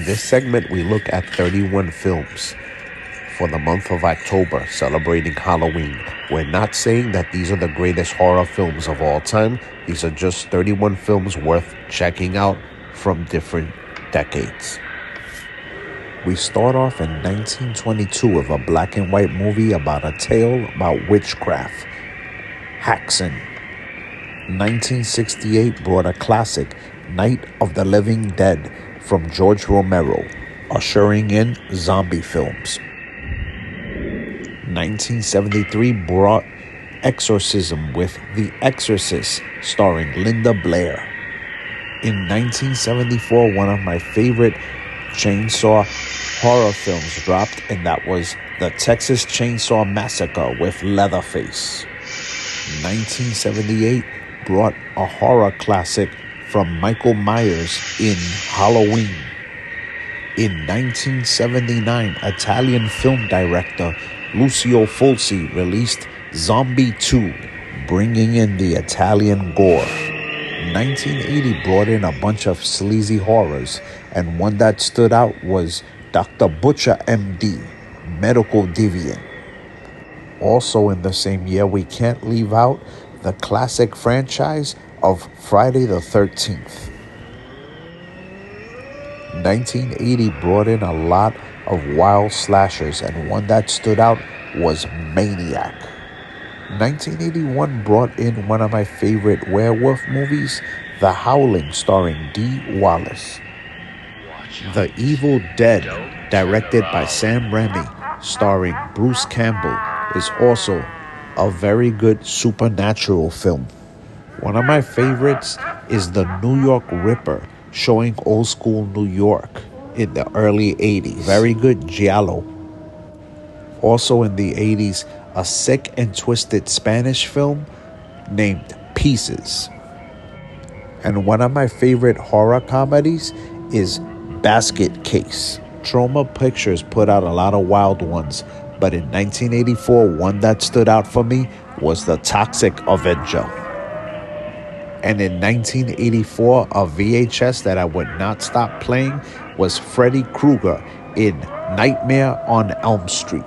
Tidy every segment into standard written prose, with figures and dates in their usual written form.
In this segment, we look at 31 films for the month of October, celebrating Halloween. We're not saying that these are the greatest horror films of all time. These are just 31 films worth checking out from different decades. We start off in 1922 with a black and white movie about a tale about witchcraft, Häxan. 1968 brought a classic, Night of the Living Dead, from George Romero, ushering in zombie films. 1973 brought Exorcism with The Exorcist, starring Linda Blair. In 1974, one of my favorite chainsaw horror films dropped, and that was The Texas Chainsaw Massacre with Leatherface. 1978 brought a horror classic from Michael Myers in Halloween. In 1979, Italian film director Lucio Fulci released Zombie 2, bringing in the Italian gore. 1980 brought in a bunch of sleazy horrors, and one that stood out was Dr. Butcher, M.D., Medical Deviant. Also in the same year, we can't leave out the classic franchise of Friday the 13th. 1980 brought in a lot of wild slashers, and one that stood out was Maniac. 1981 brought in one of my favorite werewolf movies, The Howling, starring Dee Wallace. The Evil Dead, directed by Sam Raimi, starring Bruce Campbell, is also a very good supernatural film. One of my favorites is The New York Ripper, showing old school New York in the early 80s. Very good giallo. Also in the 80s, a sick and twisted Spanish film named Pieces. And one of my favorite horror comedies is Basket Case. Troma Pictures put out a lot of wild ones, but in 1984, one that stood out for me was The Toxic Avenger. And in 1984, a VHS that I would not stop playing was Freddy Krueger in Nightmare on Elm Street.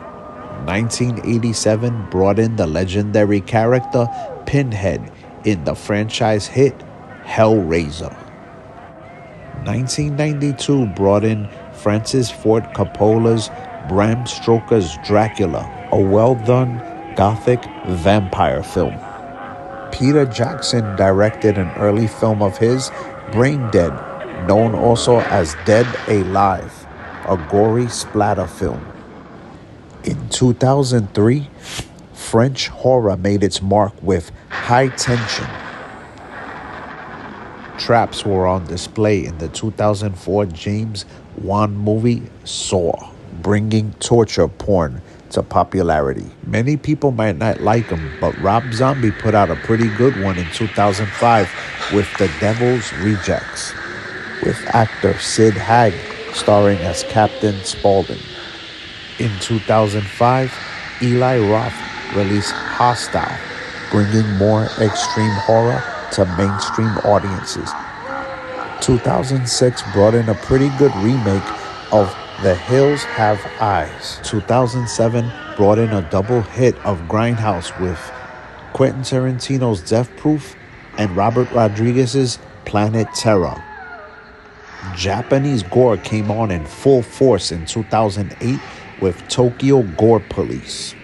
1987 brought in the legendary character Pinhead in the franchise hit Hellraiser. 1992 brought in Francis Ford Coppola's Bram Stoker's Dracula, a well-done gothic vampire film. Peter Jackson directed an early film of his, Brain Dead, known also as Dead Alive, a gory splatter film. In 2003, French horror made its mark with High Tension. Traps were on display in the 2004 James Wan movie Saw, bringing torture porn to popularity. Many people might not like him, but Rob Zombie put out a pretty good one in 2005 with The Devil's Rejects, with actor Sid Haig starring as Captain Spaulding. In 2005, Eli Roth released Hostile, bringing more extreme horror to mainstream audiences. 2006 brought in a pretty good remake of The Hills Have Eyes. 2007 brought in a double hit of Grindhouse with Quentin Tarantino's Death Proof and Robert Rodriguez's Planet Terror. Japanese gore came on in full force in 2008 with Tokyo Gore Police.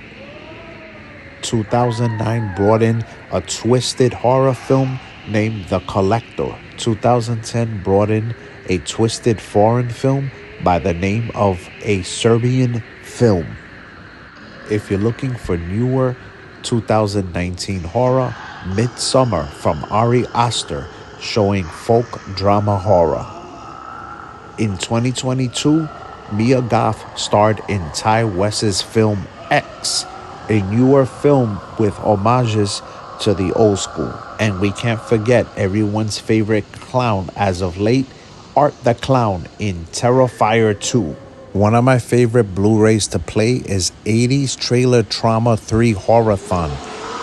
2009 brought in a twisted horror film named The Collector. 2010 brought in a twisted foreign film by the name of A Serbian Film. If you're looking for newer 2019 horror, Midsummer from Ari Aster, showing folk drama horror. In 2022, Mia Goth starred in Ty West's film X, a newer film with homages to the old school. And we can't forget everyone's favorite clown as of late, Art the Clown in Terrifier 2. One of my favorite Blu-rays to play is 80s Trailer Trauma 3 Horrorthon.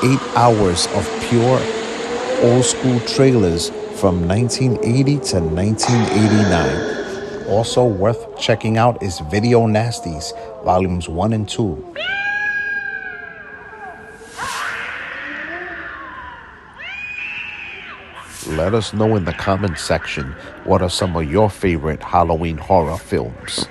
8 hours of pure old school trailers from 1980 to 1989. Also worth checking out is Video Nasties, Volumes 1 and 2. Let us know in the comments section what are some of your favorite Halloween horror films.